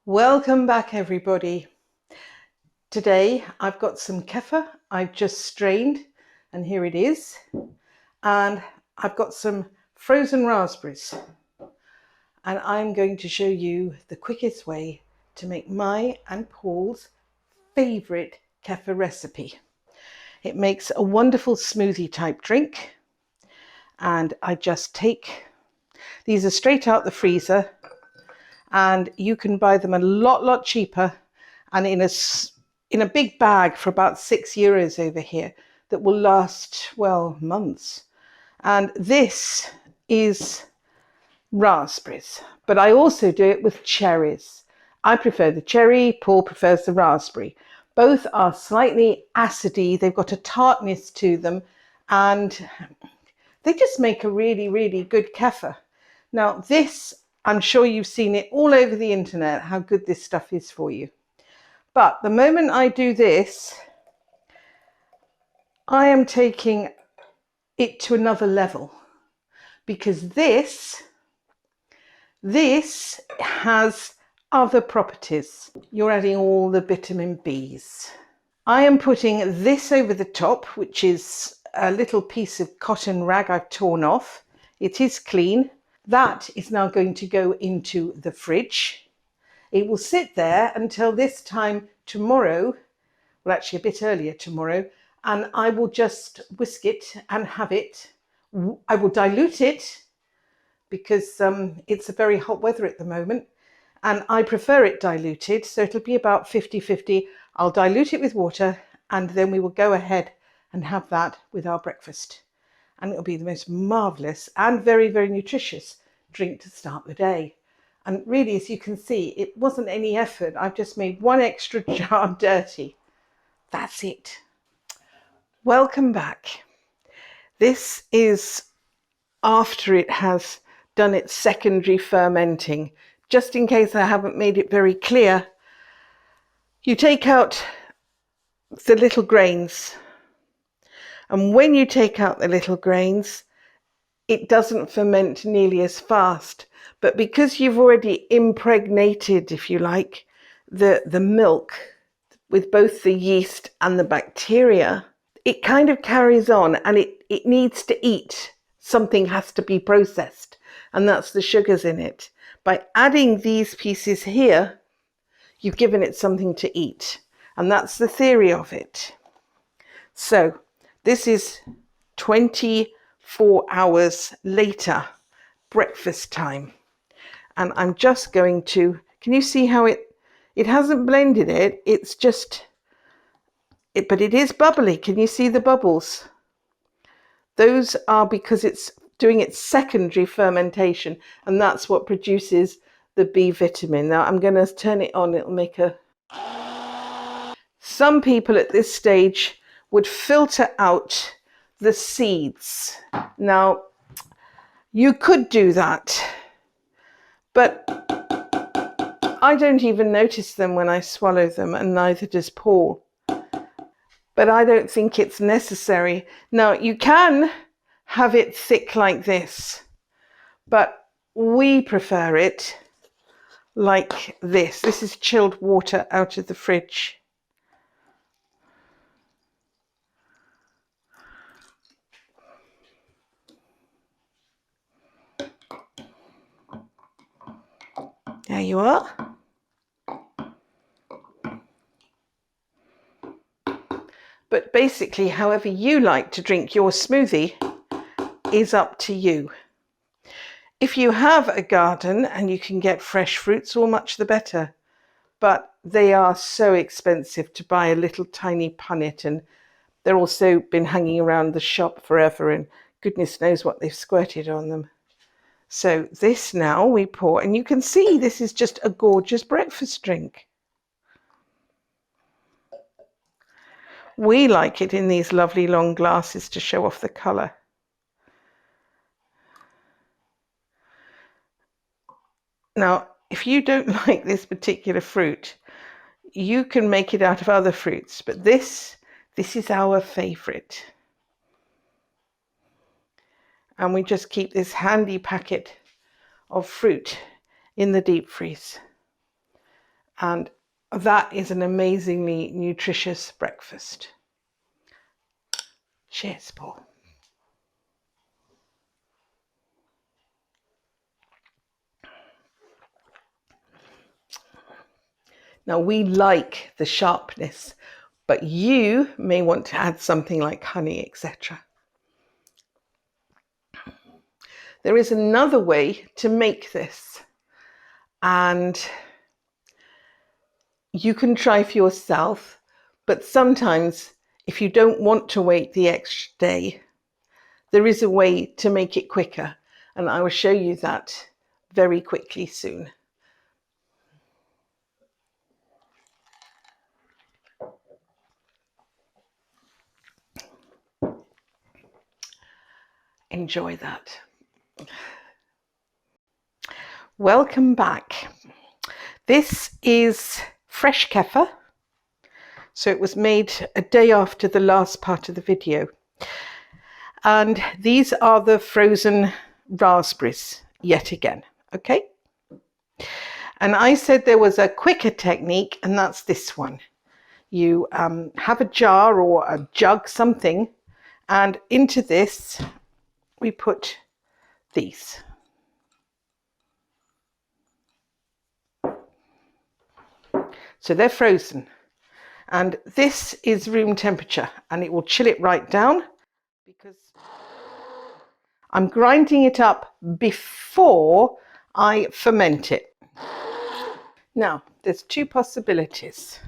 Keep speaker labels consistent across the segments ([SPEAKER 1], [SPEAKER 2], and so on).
[SPEAKER 1] Welcome back, everybody. Today I've got some kefir I've just strained, and here it is. And I've got some frozen raspberries. And I'm going to show you the quickest way to make my and Paul's favourite kefir recipe. It makes a wonderful smoothie type drink. And I just take, these are straight out the freezer, and you can buy them a lot cheaper and in a big bag for about €6 over here that will last, well, months. And this is raspberries, but I also do it with cherries. I prefer the cherry, Paul prefers the raspberry. Both are slightly acidy, they've got a tartness to them, and they just make a really good kefir. Now this, I'm sure you've seen it all over the internet, how good this stuff is for you. But the moment I do this, I am taking it to another level, because this has other properties. You're adding all the vitamin Bs. I am putting this over the top, which is a little piece of cotton rag I've torn off. It is clean. That is now going to go into the fridge. It will sit there until this time tomorrow, well, actually a bit earlier tomorrow, and I will just whisk it and have it. I will dilute it because it's a very hot weather at the moment, and I prefer it diluted, so it'll be about 50-50. I'll dilute it with water, and then we will go ahead and have that with our breakfast. And it'll be the most marvellous and very nutritious drink to start the day. And really, as you can see, it wasn't any effort. I've just made one extra jar dirty. That's it. Welcome back. This is after it has done its secondary fermenting. Just in case I haven't made it very clear, you take out the little grains. And when you take out the little grains, it doesn't ferment nearly as fast. But because you've already impregnated, if you like, the milk with both the yeast and the bacteria, it kind of carries on, and it needs to eat. Something has to be processed, and that's the sugars in it. By adding these pieces here, you've given it something to eat. And that's the theory of it. So this is 24 hours later, breakfast time. And I'm just going to, can you see how it hasn't blended it, it's just, but it is bubbly. Can you see the bubbles? Those are because it's doing its secondary fermentation, and that's what produces the B vitamin. Now I'm going to turn it on, it'll make a... Some people at this stage would filter out the seeds. Now, you could do that, but I don't even notice them when I swallow them, and neither does Paul. But I don't think it's necessary. Now, you can have it thick like this, but we prefer it like this. This is chilled water out of the fridge. There you are. But basically, however you like to drink your smoothie is up to you. If you have a garden and you can get fresh fruits, all much the better. But they are so expensive to buy a little tiny punnet, and they're also been hanging around the shop forever, and goodness knows what they've squirted on them. So this now we pour, and you can see this is just a gorgeous breakfast drink. We like it in these lovely long glasses to show off the colour. Now, if you don't like this particular fruit, you can make it out of other fruits, but this is our favourite. And we just keep this handy packet of fruit in the deep freeze. And that is an amazingly nutritious breakfast. Cheers, Paul. Now we like the sharpness, but you may want to add something like honey, etc. There is another way to make this, and you can try for yourself, but sometimes if you don't want to wait the extra day, there is a way to make it quicker, and I will show you that very quickly soon. Enjoy that. Welcome back. This is fresh kefir. So it was made a day after the last part of the video. And these are the frozen raspberries yet again, okay? And I said there was a quicker technique, and that's this one. You have a jar or a jug, something, and into this we put these. So they're frozen, and this is room temperature, and it will chill it right down because I'm grinding it up before I ferment it. Now, there's two possibilities.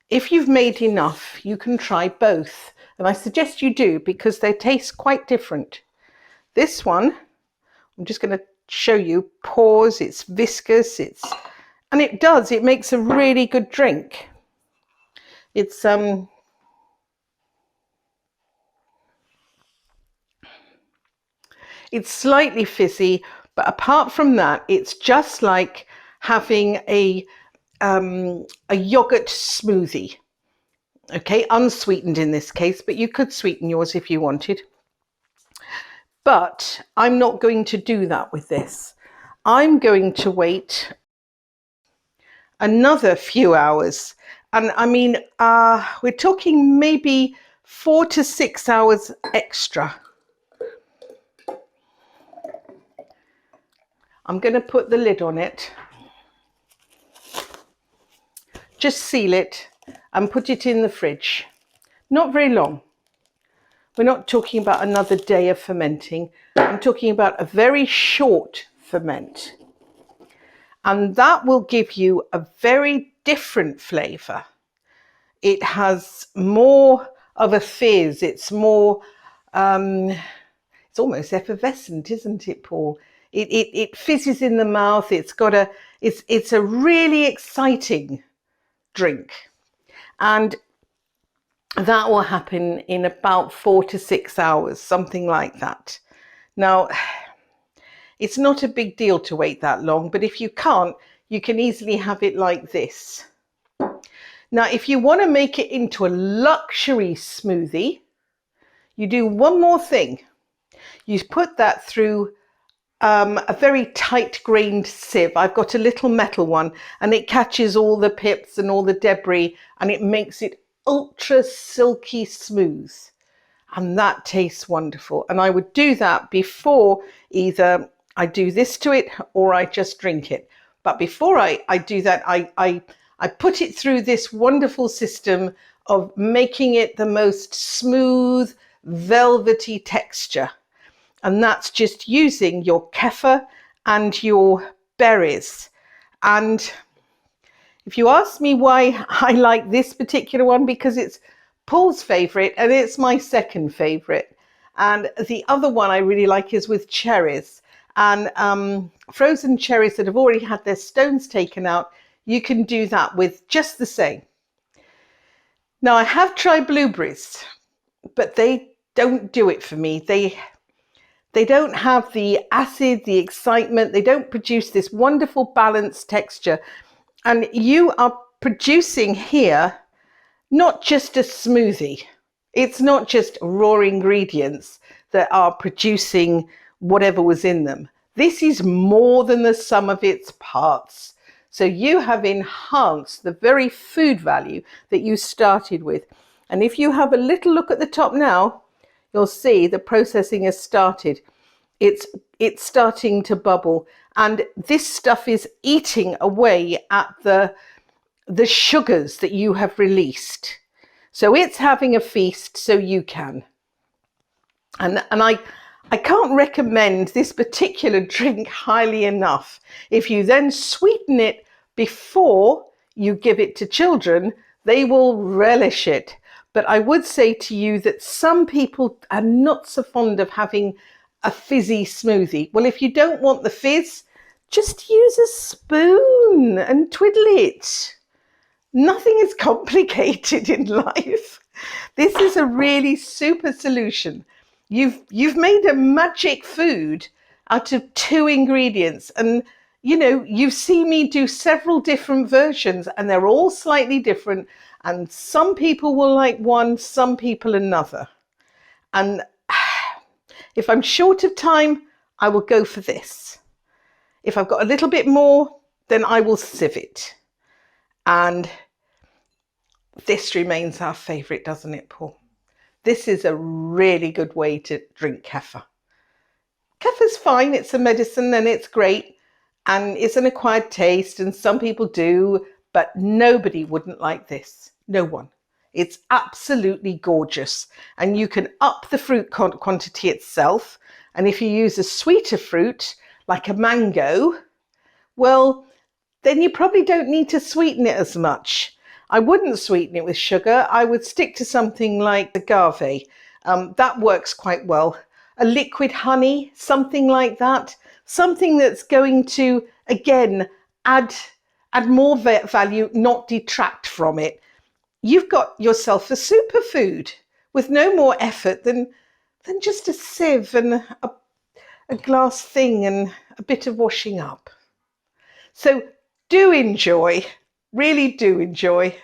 [SPEAKER 1] If you've made enough, you can try both, and I suggest you do because they taste quite different. This one, I'm just going to show you, pours, it's viscous, and it makes a really good drink. It's slightly fizzy, but apart from that, it's just like having a yogurt smoothie. Okay, unsweetened in this case, but you could sweeten yours if you wanted. But I'm not going to do that with this. I'm going to wait another few hours. And I mean, we're talking maybe 4 to 6 hours extra. I'm going to put the lid on it, just seal it and put it in the fridge. Not very long. We're not talking about another day of fermenting. I'm talking about a very short ferment. And that will give you a very different flavour. It has more of a fizz. It's more, it's almost effervescent, isn't it, Paul? It fizzes in the mouth. It's a really exciting drink. And that will happen in about 4 to 6 hours, something like that. Now, it's not a big deal to wait that long, but if you can't, you can easily have it like this. Now, if you want to make it into a luxury smoothie, you do one more thing. You put that through a very tight grained sieve. I've got a little metal one, and it catches all the pips and all the debris, and it makes it ultra silky smooth. And that tastes wonderful. And I would do that before either I do this to it or I just drink it. But before I do that, I put it through this wonderful system of making it the most smooth, velvety texture. And that's just using your kefir and your berries. And if you ask me why I like this particular one, because it's Paul's favourite and it's my second favourite. And the other one I really like is with cherries. And frozen cherries that have already had their stones taken out, you can do that with just the same. Now, I have tried blueberries, but they don't do it for me. They don't have the acid, the excitement. They don't produce this wonderful balanced texture. And you are producing here not just a smoothie. It's not just raw ingredients that are producing whatever was in them. This is more than the sum of its parts. So you have enhanced the very food value that you started with. And if you have a little look at the top now, you'll see the processing has started. It's starting to bubble, and this stuff is eating away at the sugars that you have released. So it's having a feast, so you can. And I can't recommend this particular drink highly enough. If you then sweeten it before you give it to children, they will relish it. But I would say to you that some people are not so fond of having a fizzy smoothie. Well, if you don't want the fizz, just use a spoon and twiddle it. Nothing is complicated in life. This is a really super solution. You've made a magic food out of 2 ingredients, and you've seen me do several different versions, and they're all slightly different, and some people will like one, some people another. And if I'm short of time, I will go for this. If I've got a little bit more, then I will sieve it. And this remains our favourite, doesn't it, Paul? This is a really good way to drink kefir. Kefir's fine, it's a medicine and it's great, and it's an acquired taste, and some people do, but nobody wouldn't like this. No one. It's absolutely gorgeous, and you can up the fruit quantity itself. And if you use a sweeter fruit like a mango, well, then you probably don't need to sweeten it as much. I wouldn't sweeten it with sugar. I would stick to something like agave. That works quite well. A liquid honey, something like that. Something that's going to, again, add more value, not detract from it. You've got yourself a superfood with no more effort than just a sieve and a glass thing and a bit of washing up. So do enjoy, really do enjoy.